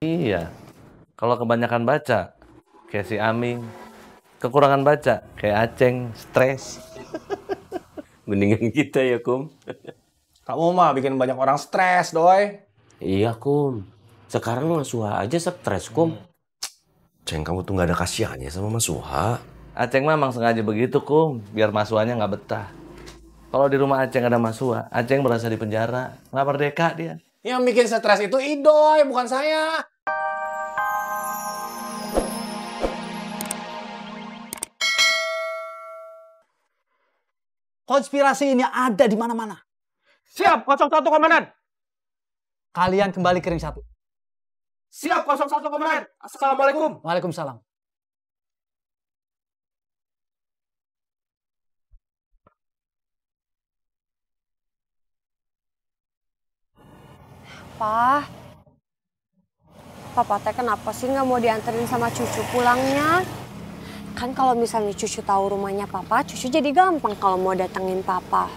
Iya. Kalau kebanyakan baca, kayak si Aming. Kekurangan baca, kayak Aceng, stres. Mendingan kita ya, Kum. Kamu mah bikin banyak orang stres, Doi. Iya, Kum. Sekarang Mas Suha aja stres, Kum. Ceng, kamu tuh gak ada kasihannya sama Mas Suha. Aceng memang sengaja begitu, Kum. Biar Mas Suhanya nggak betah. Kalau di rumah Aceng ada Mas Suha, Aceng berasa di penjara. Nggak merdeka dia. Yang bikin stres itu Idoy, bukan saya. Konspirasi ini ada di mana-mana. Siap, 01 Komandan. Kalian kembali ke ring 1. Siap, 01 Komandan. Assalamualaikum. Waalaikumsalam. Papa teh kenapa sih nggak mau dianterin sama cucu pulangnya? Kan kalau misalnya cucu tahu rumahnya papa, cucu jadi gampang kalau mau datengin papa.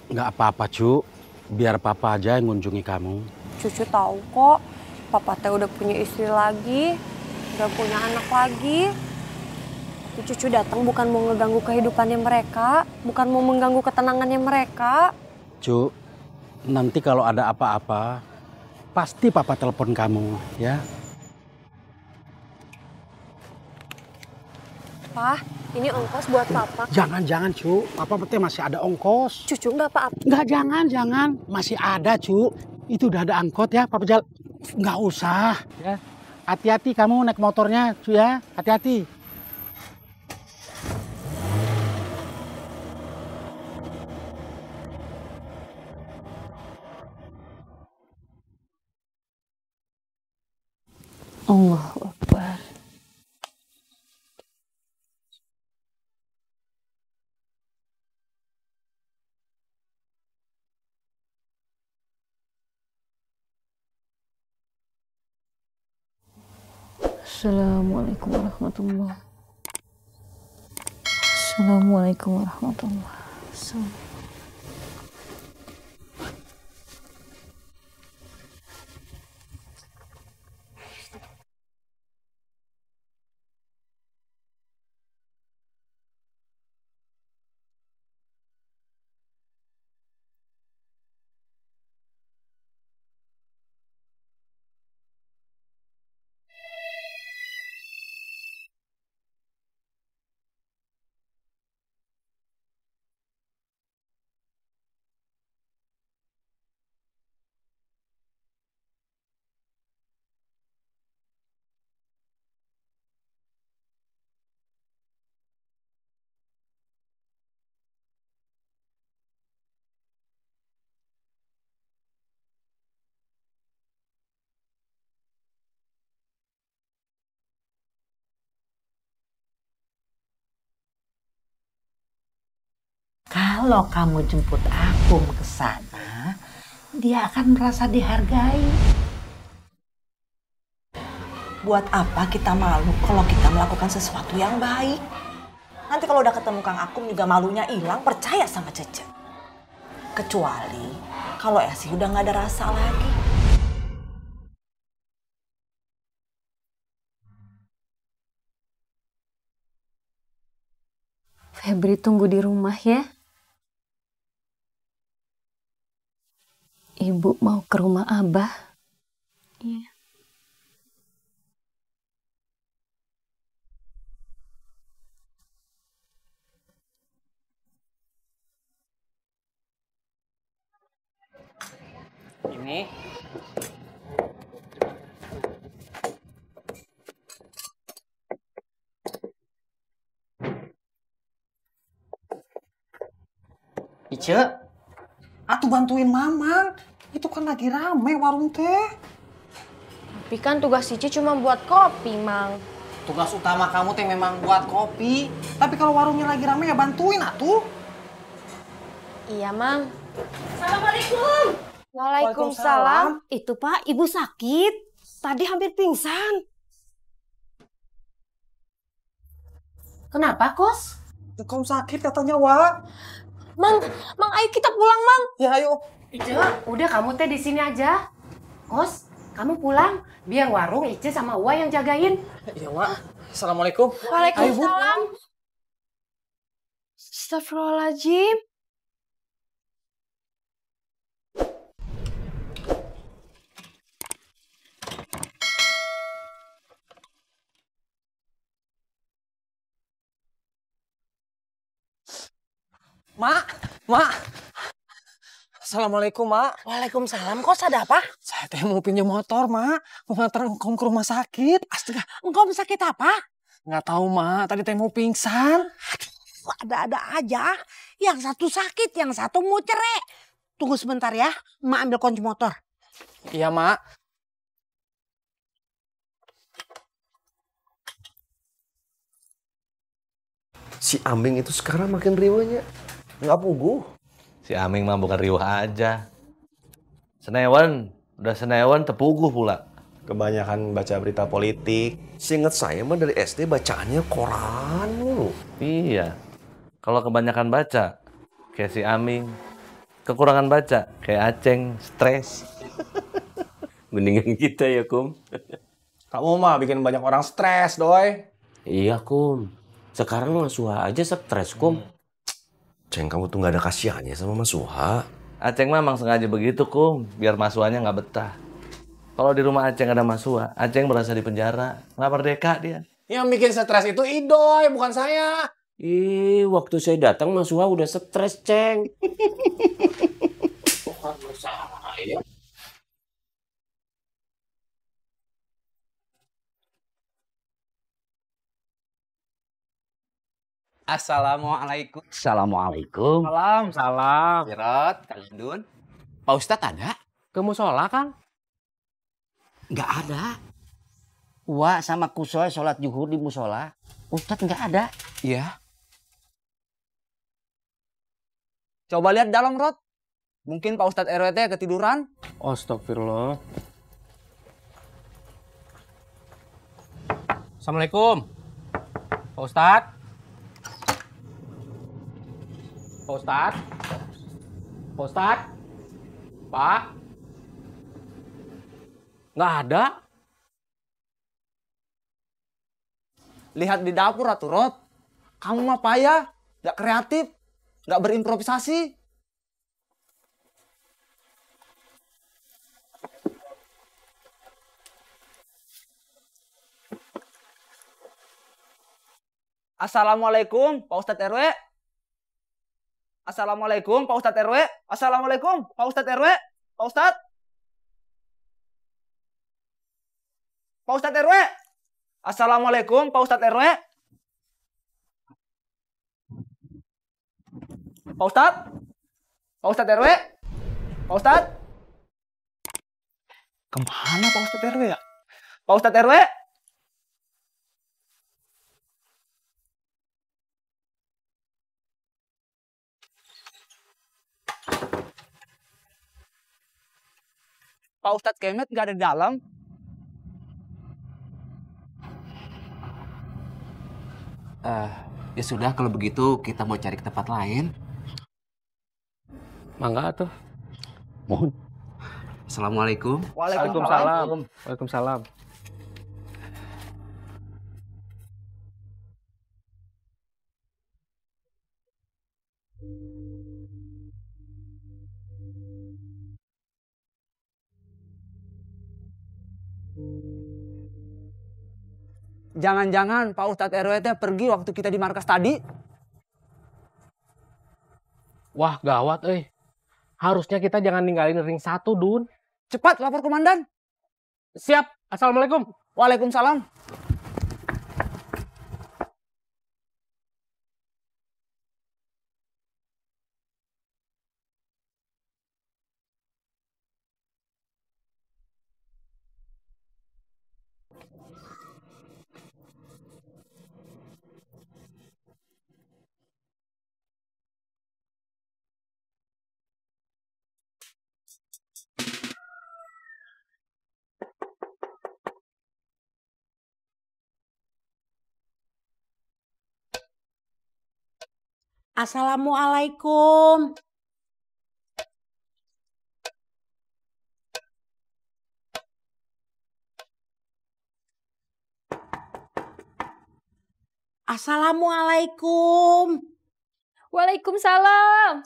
Nggak apa-apa, Cu. Biar papa aja yang ngunjungi kamu. Cucu tahu kok, papa teh udah punya istri lagi, udah punya anak lagi. Tapi cucu datang bukan mau ngeganggu kehidupannya mereka, bukan mau mengganggu ketenangannya mereka. Cu, nanti kalau ada apa-apa, pasti papa telepon kamu, ya. Pak, ini ongkos buat papa. Jangan, Cu. Papa teh masih ada ongkos. Cucu nggak apa-apa. Nggak, jangan. Masih ada, Cu. Itu udah ada angkot ya, papa jalan. Nggak usah, ya. Hati-hati kamu naik motornya, Cu ya. Hati-hati. Allahu Akbar. Assalamualaikum warahmatullahi wabarakatuh. Assalamualaikum warahmatullahi wabarakatuh. Kalau kamu jemput Akum ke sana, dia akan merasa dihargai. Buat apa kita malu kalau kita melakukan sesuatu yang baik? Nanti kalau udah ketemu Kang Akum juga malunya hilang, percaya sama Cece. Kecuali kalau Esi udah nggak ada rasa lagi. Febri tunggu di rumah ya. Ibu mau ke rumah Abah. Iya. Ini. Ice, atuh bantuin Mamang. Itu kan lagi rame warung teh. Tapi kan tugas Cici cuma buat kopi, Mang. Tugas utama kamu teh memang buat kopi. Tapi kalau warungnya lagi rame ya bantuin atuh. Iya, Mang. Assalamualaikum. Waalaikumsalam. Itu Pak, Ibu sakit. Tadi hampir pingsan. Kenapa, Kos? Kamu sakit katanya, Wak. Mang, ayo kita pulang, Mang. Ya, ayo. Ica, udah kamu teh di sini aja. Kos, kamu pulang, biar warung Ice sama Uwa yang jagain. Iya, Mak. Assalamualaikum. Waalaikumsalam. Astagfirullahaladzim. Mak. Assalamualaikum, Mak. Waalaikumsalam. Kok ada apa? Saya teh mau pinjam motor, Mak. Mau nganter engkom ke rumah sakit. Astaga, engkau sakit apa? Nggak tahu, Mak. Tadi teh mau pingsan. Ada-ada aja. Yang satu sakit, yang satu mau cerai. Tunggu sebentar ya, Mak ambil kunci motor. Iya, Mak. Si Aming itu sekarang makin riwanya. Nggak puguh. Si Aming mah bukan riwah aja. Senewan, udah senewan tepuguh pula. Kebanyakan baca berita politik. Seingat saya mah dari SD bacaannya koran mulu. Iya. Kalau kebanyakan baca, kayak si Aming. Kekurangan baca, kayak Aceng, stres. Mendingan kita ya, Kum. Kamu mah bikin banyak orang stres, Doi. Iya, Kum. Sekarang Mas Suha aja stres, Kum. Ceng, kamu tuh nggak ada kasihannya sama Mas Suha. Aceng mah emang sengaja begitu, Kum. Biar Mas Suhanya nggak betah. Kalau di rumah Aceng ada Mas Suha, Aceng berasa di penjara. Nggak merdeka dia. Yang bikin stres itu Idoy, bukan saya. Waktu saya datang Mas Suha udah stres, Ceng. Bukan masalah ya. Assalamualaikum. Assalamualaikum. Salam. Wirot, Kang Dun. Pak Ustadz ada? Ke musola, Kang? Nggak ada. Wah sama Kusoy sholat zuhur di musola. Ustadz nggak ada. Iya. Coba lihat dalam, Rod. Mungkin Pak Ustadz RW ketiduran. Astagfirullah. Assalamualaikum. Pak Ustadz. Pak Ustadz. Pak Ustadz. Pak. Nggak ada. Lihat di dapur, Ratu Rod. Kamu mah payah. Nggak kreatif. Nggak berimprovisasi. Assalamualaikum, Pak Ustadz RW. Assalamualaikum, Pak Ustadz RW. Assalamualaikum, Pak Ustadz RW. Pak Ustadz. Pak Ustadz RW. Assalamualaikum, Pak Ustadz RW. Pak Ustadz. Pak Ustadz RW. Pak Ustadz. Kemana Pak Ustadz RW ya? Pak Ustadz RW. Pak Ustadz Kemet nggak ada di dalam. Ya sudah kalau begitu kita mau cari ke tempat lain. Mangga tuh. Mohon. Assalamualaikum. Waalaikumsalam. Waalaikumsalam. Jangan-jangan Pak Ustadz RW pergi waktu kita di markas tadi. Wah gawat Harusnya kita jangan ninggalin ring 1, Dun. Cepat lapor komandan. Siap. Assalamualaikum. Waalaikumsalam. Assalamualaikum. Assalamualaikum. Waalaikumsalam.